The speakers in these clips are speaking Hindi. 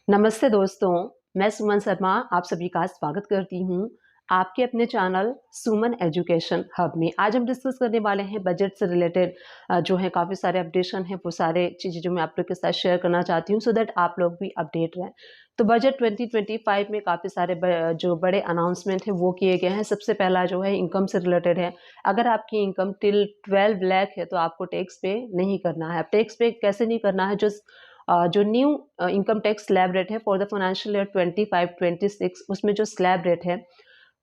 नमस्ते दोस्तों, मैं सुमन शर्मा आप सभी का स्वागत करती हूँ आपके अपने चैनल सुमन एजुकेशन हब में। आज हम डिस्कस करने वाले हैं बजट से रिलेटेड जो है काफ़ी सारे अपडेशन हैं, वो सारे चीज़ें जो मैं आप लोग के साथ शेयर करना चाहती हूँ सो दैट आप लोग भी अपडेट रहें। तो बजट 2025 में काफ़ी सारे जो बड़े अनाउंसमेंट हैं वो किए गए हैं। सबसे पहला जो है इनकम से रिलेटेड है। अगर आपकी इनकम टिल 12 लाख है तो आपको टैक्स पे नहीं करना है। टैक्स पे कैसे नहीं करना है, जो new income tax slab rate है फॉर द फाइनेंशियल ईयर 25-26, उसमें जो स्लैब रेट है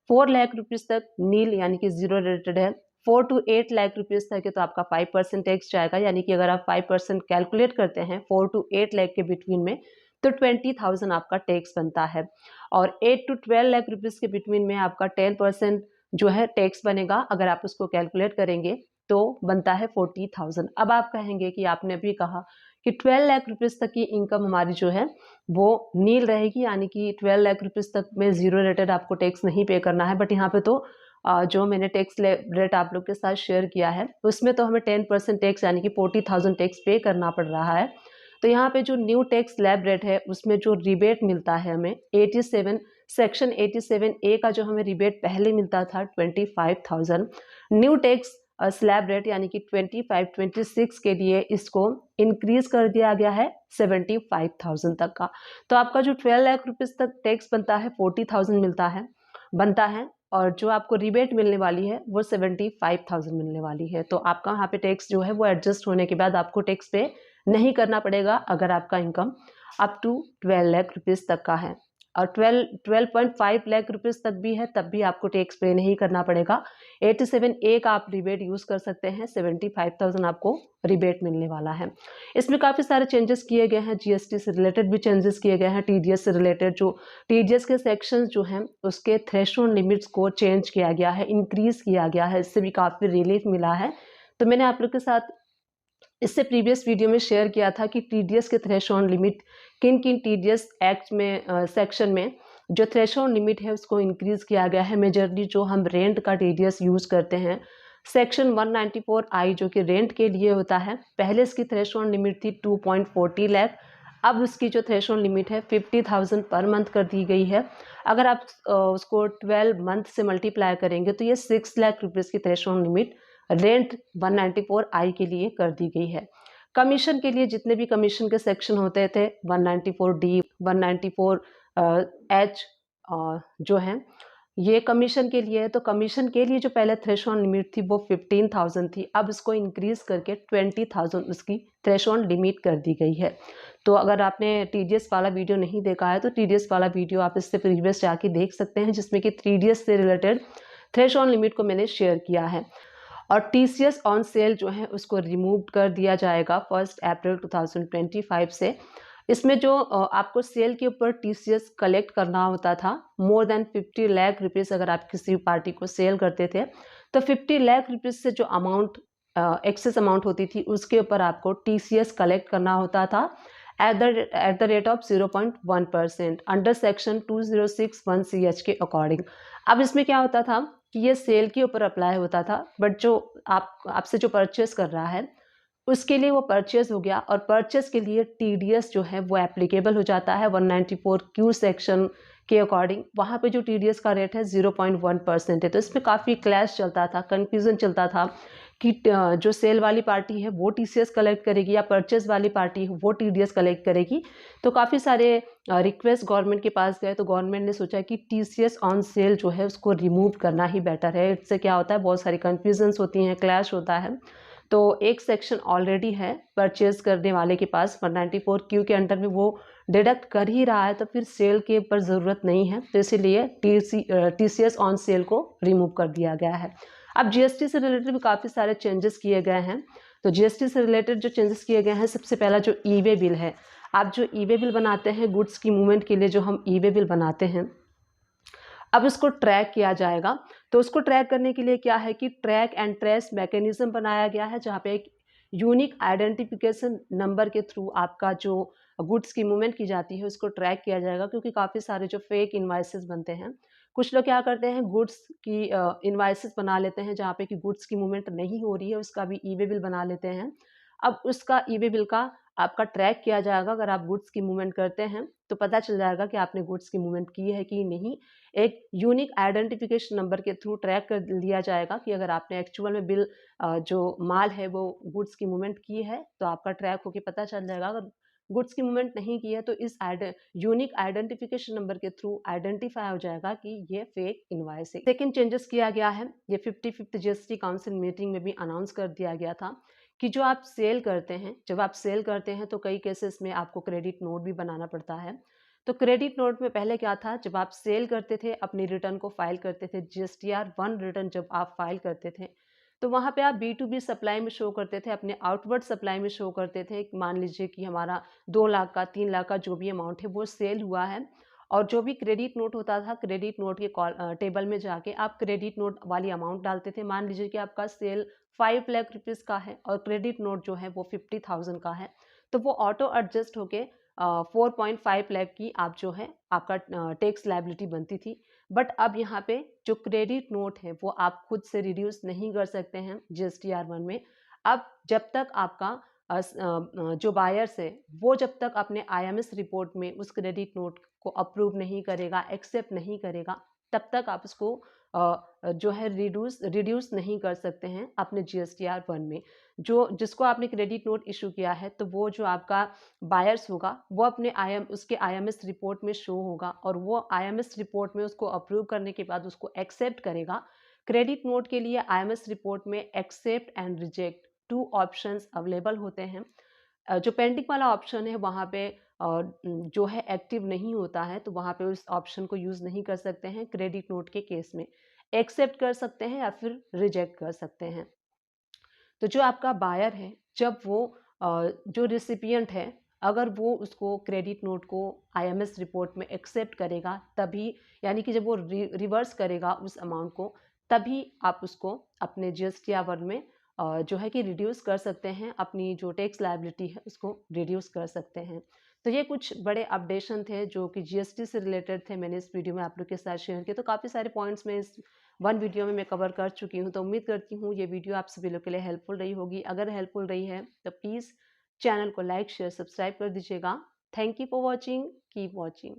4 लाख रुपीज तक नील यानी कि जीरो रेटेड है। 4 to 8 लाख रुपीज तक है तो आपका 5% टैक्स जाएगा, यानी कि अगर आप 5% कैलकुलेट करते हैं 4 to 8 लाख के बिटवीन में तो 20,000 आपका टैक्स बनता है। और 8 to 12 लाख रुपीज के बिटवीन में आपका 10% जो है टैक्स बनेगा। अगर आप उसको कैलकुलेट करेंगे तो बनता है 40,000। अब आप कहेंगे कि आपने अभी कहा कि 12 लाख रुपीस तक की इनकम हमारी जो है वो नील रहेगी, यानी कि 12 लाख रुपीस तक में जीरो रेटेड आपको टैक्स नहीं पे करना है। बट यहाँ पे तो जो मैंने टैक्स रेट आप लोग के साथ शेयर किया है उसमें तो हमें 10% टैक्स यानी कि 40,000 टैक्स पे करना पड़ रहा है। तो यहाँ पे जो न्यू टैक्स स्लैब रेट है उसमें जो रिबेट मिलता है हमें 87 सेक्शन 87A का जो हमें रिबेट पहले मिलता था 25,000, न्यू टैक्स स्लैब रेट यानी कि 25-26 के लिए इसको इंक्रीज कर दिया गया है 75,000 तक का। तो आपका जो 12 लाख रुपीज तक टैक्स बनता है 40,000 बनता है, और जो आपको रिबेट मिलने वाली है वो 75,000 मिलने वाली है। तो आपका यहाँ पे टैक्स जो है वो एडजस्ट होने के बाद आपको टैक्स पे नहीं करना पड़ेगा अगर आपका income up to 12 lakh rupees तक का है। और 12.5 लाख रुपीज तक भी है तब भी आपको टैक्स पे नहीं करना पड़ेगा। 87A का आप रिबेट यूज कर सकते हैं, 75,000 आपको रिबेट मिलने वाला है। इसमें काफी सारे चेंजेस किए गए हैं, जीएसटी से रिलेटेड भी चेंजेस किए गए हैं, टीडीएस से रिलेटेड जो टीडीएस के सेक्शंस जो हैं उसके थ्रेशोल्ड लिमिट्स को चेंज किया गया है, इंक्रीज किया गया है, इससे भी काफी रिलीफ मिला है। तो मैंने आप लोग के साथ इससे प्रीवियस वीडियो में शेयर किया था कि टीडीएस के थ्रेशोल्ड लिमिट किन किन टीडीएस एक्ट में सेक्शन में जो थ्रेशोल्ड लिमिट है उसको इंक्रीज किया गया है। मेजरली जो हम रेंट का टीडीएस यूज करते हैं सेक्शन 194I जो कि रेंट के लिए होता है, पहले इसकी थ्रेशोल्ड लिमिट थी 2.40 लाख, अब उसकी जो थ्रेशोल्ड लिमिट है 50,000 पर मंथ कर दी गई है। अगर आप उसको 12 मंथ से मल्टीप्लाई करेंगे तो ये 6 लाख रुपीज़ की थ्रेशोल्ड लिमिट रेंट 194I के लिए कर दी गई है। कमीशन के लिए जितने भी कमीशन के सेक्शन होते थे 194D 194H जो है ये कमीशन के लिए है। तो कमीशन के लिए जो पहले थ्रेशोल्ड लिमिट थी वो 15,000 थी, अब इसको इंक्रीज करके 20,000 उसकी थ्रेशोल्ड लिमिट कर दी गई है। तो अगर आपने टीडीएस वाला वीडियो नहीं देखा है तो टीडीएस वाला वीडियो आप इससे प्रीवियस जाके देख सकते हैं, जिसमें कि टीडीएस से रिलेटेड थ्रेशोल्ड लिमिट को मैंने शेयर किया है। और टीसीएस ऑन सेल जो है उसको रिमूव कर दिया जाएगा 1 अप्रैल 2025 से। इसमें जो आपको सेल के ऊपर टीसीएस कलेक्ट करना होता था मोर देन 50 लाख रुपीज़, अगर आप किसी पार्टी को सेल करते थे तो 50 लाख रुपीज़ से जो अमाउंट एक्सेस अमाउंट होती थी उसके ऊपर आपको टीसीएस कलेक्ट करना होता था at the rate of 0.1% under section 2061CH के अकॉर्डिंग। अब इसमें क्या होता था कि ये सेल के ऊपर अप्लाई होता था, बट जो आपसे जो परचेस कर रहा है उसके लिए वो परचेस हो गया, और परचेस के लिए टीडीएस जो है वो एप्लीकेबल हो जाता है 194Q सेक्शन के अकॉर्डिंग। वहाँ पे जो टीडीएस का रेट है 0.1% है। तो इसमें काफ़ी क्लैश चलता था, कन्फ्यूज़न चलता था कि जो सेल वाली पार्टी है वो टीसीएस कलेक्ट करेगी या परचेस वाली पार्टी है वो टीडीएस कलेक्ट करेगी। तो काफ़ी सारे रिक्वेस्ट गवर्नमेंट के पास गए, तो गवर्नमेंट ने सोचा कि टीसीएस ऑन सेल जो है उसको रिमूव करना ही बेटर है। इससे क्या होता है, बहुत सारी कन्फ्यूजन्स होती हैं, क्लैश होता है। तो एक सेक्शन ऑलरेडी है परचेज करने वाले के पास 194Q के अंडर में, वो डिडक्ट कर ही रहा है, तो फिर सेल के ऊपर ज़रूरत नहीं है, तो इसीलिए टीसीएस ऑन सेल को रिमूव कर दिया गया है। अब जीएसटी से रिलेटेड भी काफ़ी सारे चेंजेस किए गए हैं। तो जीएसटी से रिलेटेड जो चेंजेस किए गए हैं, सबसे पहला जो ई वे बिल है, आप जो ई वे बिल बनाते हैं गुड्स की मूवमेंट के लिए, जो हम ई वे बिल बनाते हैं अब उसको ट्रैक किया जाएगा। तो उसको ट्रैक करने के लिए क्या है कि ट्रैक एंड ट्रेस मैकेनिज्म बनाया गया है, जहाँ पे एक यूनिक आइडेंटिफिकेशन नंबर के थ्रू आपका जो गुड्स की मूवमेंट की जाती है उसको ट्रैक किया जाएगा। क्योंकि काफ़ी सारे जो फेक इन्वाइसेस बनते हैं, कुछ लोग क्या करते हैं गुड्स की इन्वाइसेस बना लेते हैं जहाँ पे कि गुड्स की मूवमेंट नहीं हो रही है, उसका भी ई वे बिल बना लेते हैं। अब उसका ई वे बिल का आपका ट्रैक किया जाएगा। अगर आप गुड्स की मूवमेंट करते हैं तो पता चल जाएगा कि आपने गुड्स की मूवमेंट की है कि नहीं। एक यूनिक आइडेंटिफिकेशन नंबर के थ्रू ट्रैक कर लिया जाएगा कि अगर आपने एक्चुअल में बिल जो माल है वो गुड्स की मूवमेंट की है तो आपका ट्रैक होके पता चल जाएगा। अगर गुड्स की मूवमेंट नहीं की है तो इस यूनिक आइडेंटिफिकेशन नंबर के थ्रू आइडेंटिफाई हो जाएगा कि ये फेक इनवॉइस है। सेकेंड चेंजेस किया गया है, ये 55th जीएसटी काउंसिल मीटिंग में भी अनाउंस कर दिया गया था कि जो आप सेल करते हैं, जब आप सेल करते हैं तो कई केसेस में आपको क्रेडिट नोट भी बनाना पड़ता है। तो क्रेडिट नोट में पहले क्या था, जब आप सेल करते थे अपनी रिटर्न को फाइल करते थे, जीएसटीआर 1 रिटर्न जब आप फाइल करते थे तो वहाँ पे आप बी टू बी सप्लाई में शो करते थे, अपने आउटवर्ड सप्लाई में शो करते थे। मान लीजिए कि हमारा 2 लाख का 3 लाख का जो भी अमाउंट है वो सेल हुआ है और जो भी क्रेडिट नोट होता था क्रेडिट नोट के टेबल में जाके आप क्रेडिट नोट वाली अमाउंट डालते थे। मान लीजिए कि आपका सेल 5 लाख रुपीज़ का है और क्रेडिट नोट जो है वो 50,000 का है तो वो ऑटो एडजस्ट होके 4.5 लाख की आप जो है आपका टैक्स लायबिलिटी बनती थी। बट अब यहाँ पे जो क्रेडिट नोट है वो आप खुद से रिड्यूस नहीं कर सकते हैं जीएसटीआर 1 में। अब जब तक आपका जो बायर्स है वो जब तक अपने आईएमएस रिपोर्ट में उस क्रेडिट नोट को अप्रूव नहीं करेगा, एक्सेप्ट नहीं करेगा, तब तक आप उसको जो है रिड्यूस नहीं कर सकते हैं अपने जीएसटीआर 1 में। जो जिसको आपने क्रेडिट नोट इशू किया है तो वो जो आपका बायर्स होगा वो अपने उसके आईएमएस रिपोर्ट में शो होगा और वो आईएमएस रिपोर्ट में उसको अप्रूव करने के बाद उसको एक्सेप्ट करेगा। क्रेडिट नोट के लिए आईएमएस रिपोर्ट में accept and reject 2 options available होते हैं। जो पेंडिंग वाला ऑप्शन है वहाँ पे जो है एक्टिव नहीं होता है तो वहाँ पे उस ऑप्शन को यूज़ नहीं कर सकते हैं क्रेडिट नोट के केस में। एक्सेप्ट कर सकते हैं या फिर रिजेक्ट कर सकते हैं। तो जो आपका बायर है जब वो जो रिसिपिएंट है अगर वो उसको क्रेडिट नोट को आईएमएस रिपोर्ट में एक्सेप्ट करेगा तभी, यानी कि जब वो रिवर्स करेगा उस अमाउंट को तभी आप उसको अपने जीएसटीआर 1 में जो है कि रिड्यूस कर सकते हैं, अपनी जो टैक्स लायबिलिटी है उसको रिड्यूस कर सकते हैं। तो ये कुछ बड़े अपडेशन थे जो कि जीएसटी से रिलेटेड थे, मैंने इस वीडियो में आप लोग के साथ शेयर किए। तो काफ़ी सारे पॉइंट्स में इस 1 वीडियो में मैं कवर कर चुकी हूँ। तो उम्मीद करती हूँ ये वीडियो आप सभी लोग के लिए हेल्पफुल रही होगी। अगर हेल्पफुल रही है तो प्लीज़ चैनल को लाइक शेयर सब्सक्राइब कर दीजिएगा। Thank you for watching, keep watching.